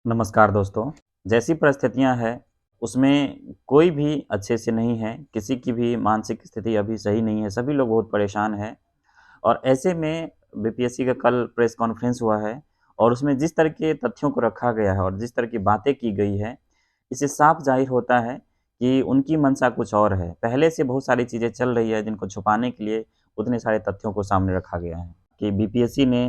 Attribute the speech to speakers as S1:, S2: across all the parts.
S1: नमस्कार दोस्तों। जैसी परिस्थितियाँ हैं, उसमें कोई भी अच्छे से नहीं है, किसी की भी मानसिक स्थिति अभी सही नहीं है, सभी लोग बहुत परेशान हैं और ऐसे में बीपीएससी का कल प्रेस कॉन्फ्रेंस हुआ है और उसमें जिस तरह के तथ्यों को रखा गया है और जिस तरह की बातें की गई है, इससे साफ ज़ाहिर होता है कि उनकी मंशा कुछ और है। पहले से बहुत सारी चीज़ें चल रही है, जिनको छुपाने के लिए उतने सारे तथ्यों को सामने रखा गया है कि बीपीएससी ने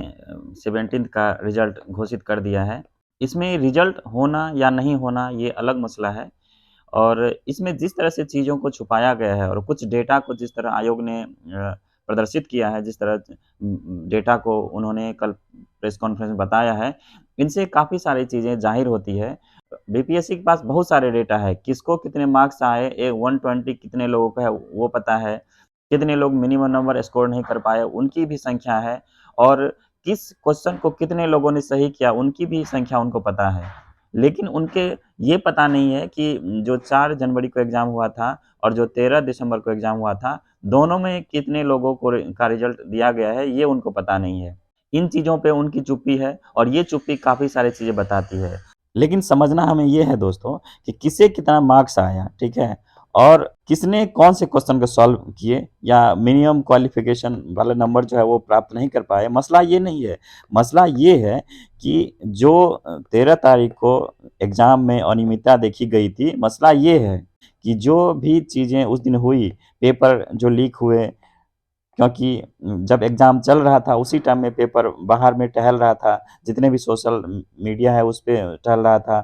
S1: 17th का रिज़ल्ट घोषित कर दिया है। इसमें रिज़ल्ट होना या नहीं होना ये अलग मसला है और इसमें जिस तरह से चीज़ों को छुपाया गया है और कुछ डेटा को जिस तरह आयोग ने प्रदर्शित किया है, जिस तरह डेटा को उन्होंने कल प्रेस कॉन्फ्रेंस में बताया है, इनसे काफ़ी सारी चीज़ें ज़ाहिर होती है। बीपीएससी के पास बहुत सारे डेटा है, किसको कितने मार्क्स आए, 120 कितने लोगों का है वो पता है, कितने लोग मिनिमम नंबर स्कोर नहीं कर पाए, उनकी भी संख्या है और किस क्वेश्चन को कितने लोगों ने सही किया, उनकी भी संख्या उनको पता है। लेकिन उनके ये पता नहीं है कि जो 4 जनवरी को एग्ज़ाम हुआ था और जो 13 दिसंबर को एग्ज़ाम हुआ था, दोनों में कितने लोगों को का रिज़ल्ट दिया गया है, ये उनको पता नहीं है। इन चीज़ों पे उनकी चुप्पी है और ये चुप्पी काफ़ी सारी चीज़ें बताती है। लेकिन समझना हमें ये है दोस्तों कि किसे कितना मार्क्स आया, ठीक है? और किसने कौन से क्वेश्चन को सॉल्व किए या मिनिमम क्वालिफ़िकेशन वाला नंबर जो है वो प्राप्त नहीं कर पाए, मसला ये नहीं है। मसला ये है कि जो 13 तारीख को एग्ज़ाम में अनियमितता देखी गई थी, मसला ये है कि जो भी चीज़ें उस दिन हुई, पेपर जो लीक हुए क्योंकि जब एग्ज़ाम चल रहा था उसी टाइम में पेपर बाहर में टहल रहा था, जितने भी सोशल मीडिया है उस पे टहल रहा था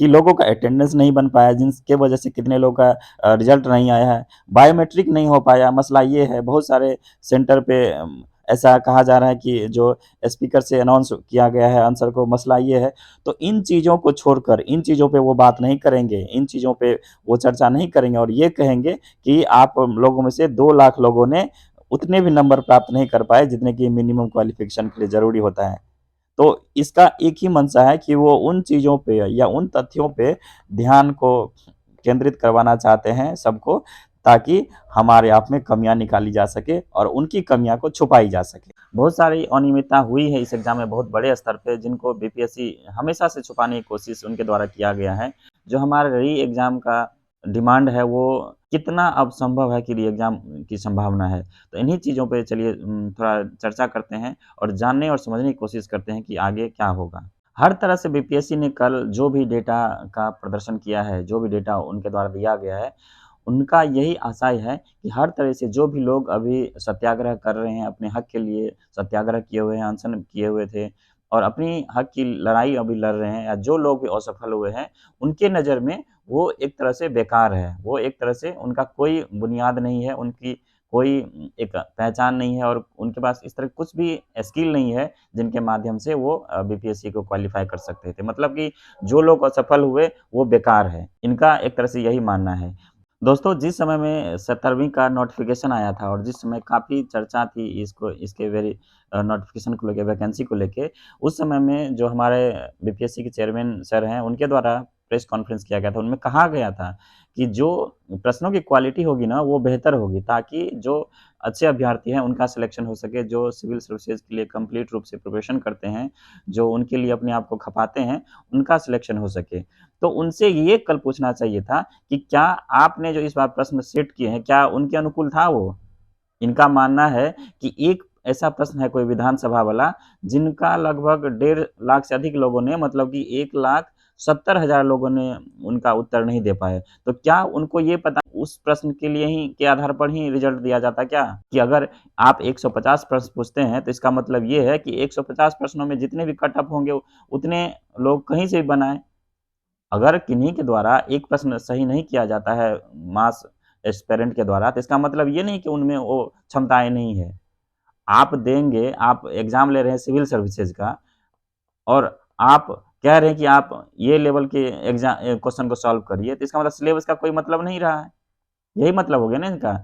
S1: कि लोगों का अटेंडेंस नहीं बन पाया जिनके वजह से कितने लोगों का रिज़ल्ट नहीं आया है। बायोमेट्रिक नहीं हो पाया, मसला ये है बहुत सारे सेंटर पे ऐसा कहा जा रहा है कि जो स्पीकर से अनाउंस किया गया है आंसर को, मसला ये है। तो इन चीज़ों को छोड़कर इन चीज़ों पे वो बात नहीं करेंगे, इन चीज़ों पे वो चर्चा नहीं करेंगे और ये कहेंगे कि आप लोगों में से 2 लाख लोगों ने उतने भी नंबर प्राप्त नहीं कर पाए जितने कि मिनिमम क्वालिफ़िकेशन के लिए ज़रूरी होता है। तो इसका एक ही मंशा है कि वो उन चीज़ों पे या उन तथ्यों पे ध्यान को केंद्रित करवाना चाहते हैं सबको, ताकि हमारे आप में कमियाँ निकाली जा सके और उनकी कमियाँ को छुपाई जा सके। बहुत सारी अनियमितता हुई है इस एग्ज़ाम में बहुत बड़े स्तर पे जिनको बीपीएससी हमेशा से छुपाने की कोशिश उनके द्वारा किया गया है। जो हमारा री एग्ज़ाम का डिमांड है वो कितना अब संभव है कि री एग्ज़ाम की संभावना है। तो इन्हीं चीज़ों पे चलिए थोड़ा चर्चा करते हैं और जानने और समझने की कोशिश करते हैं कि आगे क्या होगा। हर तरह से बीपीएससी ने कल जो भी डेटा का प्रदर्शन किया है, जो भी डेटा उनके द्वारा दिया गया है, उनका यही आशय है कि हर तरह से जो भी लोग अभी सत्याग्रह कर रहे हैं, अपने हक के लिए सत्याग्रह किए हुए हैं, अनशन किए हुए थे और अपनी हक की लड़ाई अभी लड़ रहे हैं या जो लोग भी असफल हुए हैं, उनके नज़र में वो एक तरह से बेकार है। वो एक तरह से उनका कोई बुनियाद नहीं है, उनकी कोई एक पहचान नहीं है और उनके पास इस तरह कुछ भी स्किल नहीं है, जिनके माध्यम से वो बीपीएससी को क्वालीफ़ाई कर सकते थे। मतलब कि जो लोग असफल हुए, वो बेकार है। इनका एक तरह से यही मानना है। दोस्तों, जिस समय में 17वीं का नोटिफ़िकेशन आया था और जिस समय काफ़ी चर्चा थी इसके नोटिफ़िकेशन को लेके, वैकेंसी को लेके, उस समय में जो हमारे बीपीएससी के चेयरमैन सर हैं, उनके द्वारा प्रेस कॉन्फ्रेंस किया गया था। उनमें कहा गया था कि जो प्रश्नों की क्वालिटी होगी ना, वो बेहतर होगी ताकि जो अच्छे अभ्यर्थी हैं, उनका सिलेक्शन हो सके, जो सिविल सर्विसेज़ के लिए कंप्लीट रूप से प्रिपरेशन करते हैं, जो उनके लिए अपने आप को खपाते हैं, उनका सिलेक्शन हो सके। तो उनसे ये कल पूछना चाहिए था कि क्या आपने जो इस बार प्रश्न सेट किए हैं, क्या उनके अनुकूल था वो? इनका मानना है कि एक ऐसा प्रश्न है कोई विधानसभा वाला, जिनका लगभग 1.5 लाख से अधिक लोगों ने मतलब कि 1,70,000 लोगों ने उनका उत्तर नहीं दे पाए। तो क्या उनको ये पता उस प्रश्न के लिए ही के आधार पर ही रिज़ल्ट दिया जाता क्या? कि अगर आप 150 प्रश्न पूछते हैं, तो इसका मतलब ये है कि 150 प्रश्नों में जितने भी कट ऑफ होंगे, उतने लोग कहीं से भी बनाएँ। अगर किन्हीं के द्वारा एक प्रश्न सही नहीं किया जाता है मास एस्पिरेंट के द्वारा, तो इसका मतलब ये नहीं कि उनमें वो क्षमताएँ नहीं है। आप देंगे, आप एग्ज़ाम ले रहे हैं सिविल सर्विसेज़ का और आप कह रहे हैं कि आप ये लेवल के क्वेश्चन को सॉल्व करिए, तो इसका मतलब सिलेबस का कोई मतलब नहीं रहा है। यही मतलब हो गया ना इनका।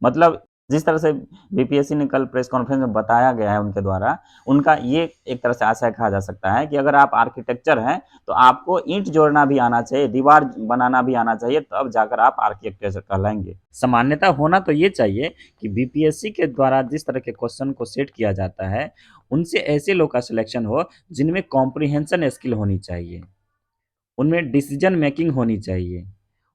S1: मतलब जिस तरह से बीपीएससी ने कल प्रेस कॉन्फ्रेंस में बताया गया है उनके द्वारा, उनका ये एक तरह से आशय कहा जा सकता है कि अगर आप आर्किटेक्चर हैं, तो आपको ईंट जोड़ना भी आना चाहिए, दीवार बनाना भी आना चाहिए, तब जाकर आप आर्किटेक्चर कहलाएँगे। सामान्यतः होना तो ये चाहिए कि बीपीएससी के द्वारा जिस तरह के क्वेश्चन को सेट किया जाता है, उनसे ऐसे लोग का सिलेक्शन हो, जिनमें कॉम्प्रिहेंशन स्किल होनी चाहिए। उनमें डिसीजन मेकिंग होनी चाहिए,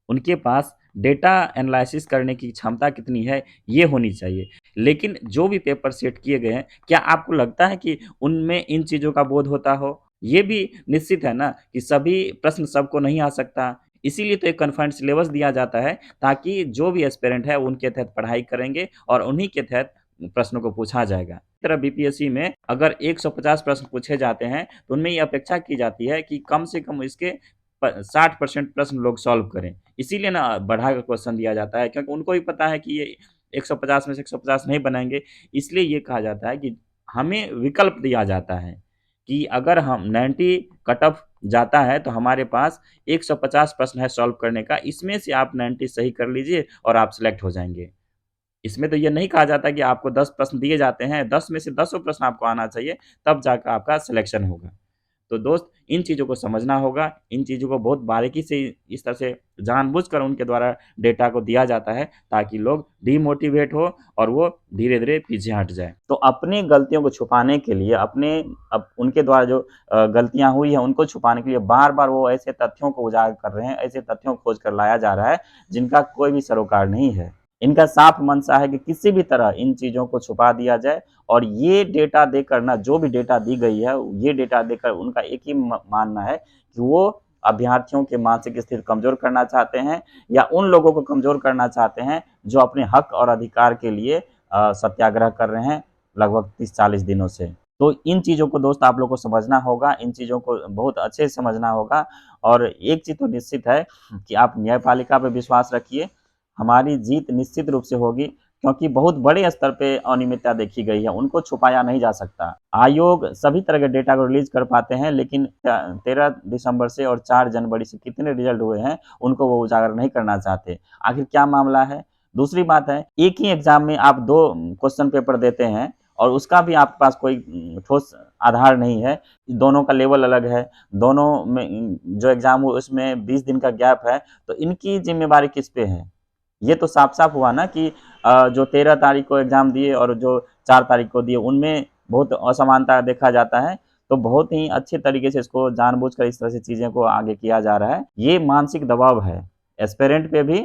S1: उनके पास डेटा एनालिसिस करने की क्षमता कितनी है, ये होनी चाहिए। लेकिन जो भी पेपर सेट किए गए हैं, क्या आपको लगता है कि उनमें इन चीज़ों का बोध होता हो? ये भी निश्चित है ना कि सभी प्रश्न सबको नहीं आ सकता। इसीलिए तो एक कन्फाइंड सिलेबस दिया जाता है, ताकि जो भी एस्पिरेंट है, उनके तहत पढ़ाई करेंगे और उन्हीं के तहत प्रश्नों को पूछा जाएगा। इस तरह बीपीएससी में अगर 150 प्रश्न पूछे जाते हैं, तो उनमें ये अपेक्षा की जाती है कि कम से कम इसके 60% प्रश्न लोग सॉल्व करें। इसीलिए ना बढ़ा के क्वेश्चन दिया जाता है, क्योंकि उनको भी पता है कि ये 150 में से 150 नहीं बनाएँगे। इसलिए ये कहा जाता है कि हमें विकल्प दिया जाता है कि अगर हम 90 कट ऑफ जाता है, तो हमारे पास 150 प्रश्न है सॉल्व करने का, इसमें से आप 90 सही कर लीजिए और आप सिलेक्ट हो जाएँगे। इसमें तो ये नहीं कहा जाता कि आपको 10 प्रश्न दिए जाते हैं, 10 में से दसों प्रश्न आपको आना चाहिए, तब जाकर आपका सिलेक्शन होगा। तो दोस्त, इन चीज़ों को समझना होगा, इन चीज़ों को बहुत बारीकी से इस तरह से जानबूझकर उनके द्वारा डेटा को दिया जाता है, ताकि लोग डिमोटिवेट हो और वो धीरे-धीरे पीछे हट जाएँ। तो अपनी गलतियों को छुपाने के लिए अपने उनके द्वारा जो गलतियाँ हुई हैं, उनको छुपाने के लिए बार-बार वो ऐसे तथ्यों को उजागर कर रहे हैं, ऐसे तथ्यों को खोज कर लाया जा रहा है, जिनका कोई भी सरोकार नहीं है। इनका साफ मंशा है कि किसी भी तरह इन चीज़ों को छुपा दिया जाए, और ये डेटा देकर ना, जो भी डेटा दी गई है, ये डेटा देकर उनका एक ही मानना है कि वो अभ्यर्थियों की मानसिक स्थिति कमज़ोर करना चाहते हैं, या उन लोगों को कमज़ोर करना चाहते हैं जो अपने हक और अधिकार के लिए सत्याग्रह कर रहे हैं लगभग 30-40 दिनों से। तो इन चीज़ों को दोस्त आप लोग को समझना होगा, इन चीज़ों को बहुत अच्छे से समझना होगा, और एक चीज़ तो निश्चित है कि आप न्यायपालिका पे विश्वास रखिए, हमारी जीत निश्चित रूप से होगी, क्योंकि बहुत बड़े स्तर पे अनियमितता देखी गई है, उनको छुपाया नहीं जा सकता। आयोग सभी तरह के डेटा को रिलीज़ कर पाते हैं, लेकिन 13 दिसंबर से और 4 जनवरी से कितने रिज़ल्ट हुए हैं, उनको वो उजागर नहीं करना चाहते। आखिर क्या मामला है? दूसरी बात है, एक ही एग्ज़ाम में आप 2 क्वेश्चन पेपर देते हैं, और उसका भी आपके पास कोई ठोस आधार नहीं है, दोनों का लेवल अलग है, दोनों में जो एग्ज़ाम हुआ उसमें 20 दिन का गैप है, तो इनकी ज़िम्मेवारी किस पे है? ये तो साफ-साफ हुआ ना कि जो 13 तारीख को एग्ज़ाम दिए और जो 4 तारीख को दिए, उनमें बहुत असमानता देखा जाता है। तो बहुत ही अच्छे तरीके से इसको जानबूझकर इस तरह से चीज़ें को आगे किया जा रहा है। ये मानसिक दबाव है, एस्पिरेंट पे भी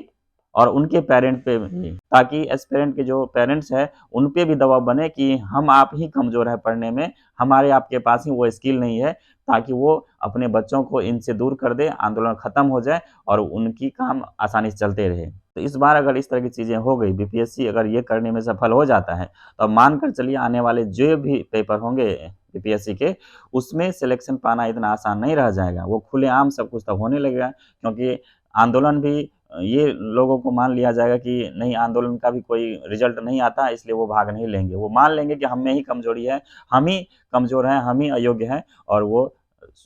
S1: और उनके पेरेंट पे भी, ताकि एस्पिरेंट के जो पेरेंट्स हैं, उन पे भी दबाव बने कि हम आप ही कमज़ोर हैं पढ़ने में, हमारे आपके पास ही वो स्किल नहीं है, ताकि वो अपने बच्चों को इनसे दूर कर दें, आंदोलन खत्म हो जाए और उनकी काम आसानी से चलते रहे। तो इस बार अगर इस तरह की चीज़ें हो गई, बीपीएससी अगर ये करने में सफल हो जाता है, तो मानकर चलिए आने वाले जो भी पेपर होंगे बीपीएससी के, उसमें सिलेक्शन पाना इतना आसान नहीं रह जाएगा। वो खुलेआम सब कुछ तब होने लगेगा, क्योंकि आंदोलन भी ये लोगों को मान लिया जाएगा कि नहीं, आंदोलन का भी कोई रिज़ल्ट नहीं आता, इसलिए वो भाग नहीं लेंगे। वो मान लेंगे कि हम में ही कमज़ोरी है, हम ही कमज़ोर हैं, हम ही अयोग्य हैं, और वो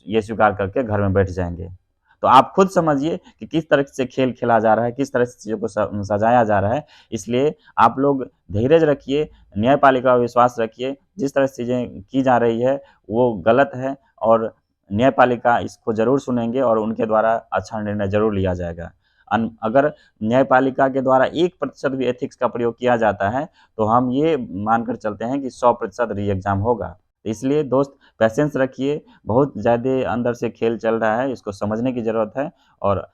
S1: ये स्वीकार करके घर में बैठ जाएँगे। तो आप खुद समझिए कि किस तरह से खेल खेला जा रहा है, किस तरह से चीज़ों को सजाया जा रहा है। इसलिए आप लोग धीरज रखिए, न्यायपालिका पे विश्वास रखिए। जिस तरह से चीज़ें की जा रही है, वो गलत है, और न्यायपालिका इसको ज़रूर सुनेंगे और उनके द्वारा अच्छा निर्णय ज़रूर लिया जाएगा। अगर न्यायपालिका के द्वारा 1% भी एथिक्स का प्रयोग किया जाता है, तो हम ये मानकर चलते हैं कि 100% री एग्ज़ाम होगा। इसलिए दोस्त, पेशेंस रखिए, बहुत ज़्यादा अंदर से खेल चल रहा है, इसको समझने की ज़रूरत है। और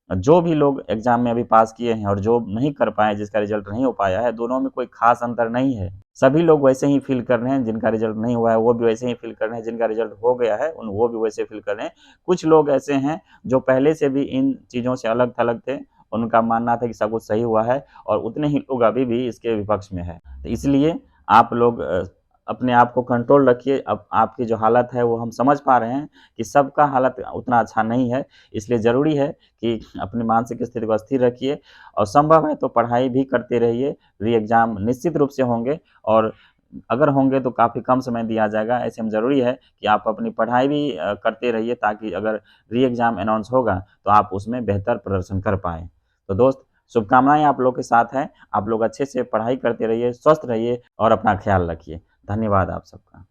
S1: जो भी लोग एग्ज़ाम में अभी पास किए हैं और जो नहीं कर पाए, जिसका रिज़ल्ट नहीं हो पाया है, दोनों में कोई ख़ास अंतर नहीं है। सभी लोग वैसे ही फ़ील कर रहे हैं, जिनका रिज़ल्ट नहीं हुआ है, वो भी वैसे ही फ़ील कर रहे हैं, जिनका रिज़ल्ट हो गया है, वो भी वैसे फ़ील कर रहे हैं। कुछ लोग ऐसे हैं, जो पहले से भी इन चीज़ों से अलग-थलग थे, उनका मानना था कि सब कुछ सही हुआ है, और उतने ही लोग अभी भी इसके विपक्ष में हैं। तो इसलिए आप लोग अपने आप को कंट्रोल रखिए। अब आपकी जो हालत है, वो हम समझ पा रहे हैं कि सबका हालत उतना अच्छा नहीं है, इसलिए ज़रूरी है कि अपनी मानसिक स्थिति को स्थिर रखिए, और संभव है तो पढ़ाई भी करते रहिए। री एग्ज़ाम निश्चित रूप से होंगे, और अगर होंगे तो काफ़ी कम समय दिया जाएगा। ऐसे में ज़रूरी है कि आप अपनी पढ़ाई भी करते रहिए, ताकि अगर री एग्ज़ाम अनाउंस होगा, तो आप उसमें बेहतर प्रदर्शन कर पाएँ। तो दोस्त, शुभकामनाएँ आप लोग के साथ हैं। आप लोग अच्छे से पढ़ाई करते रहिए, स्वस्थ रहिए और अपना ख़्याल रखिए। धन्यवाद आप सबका।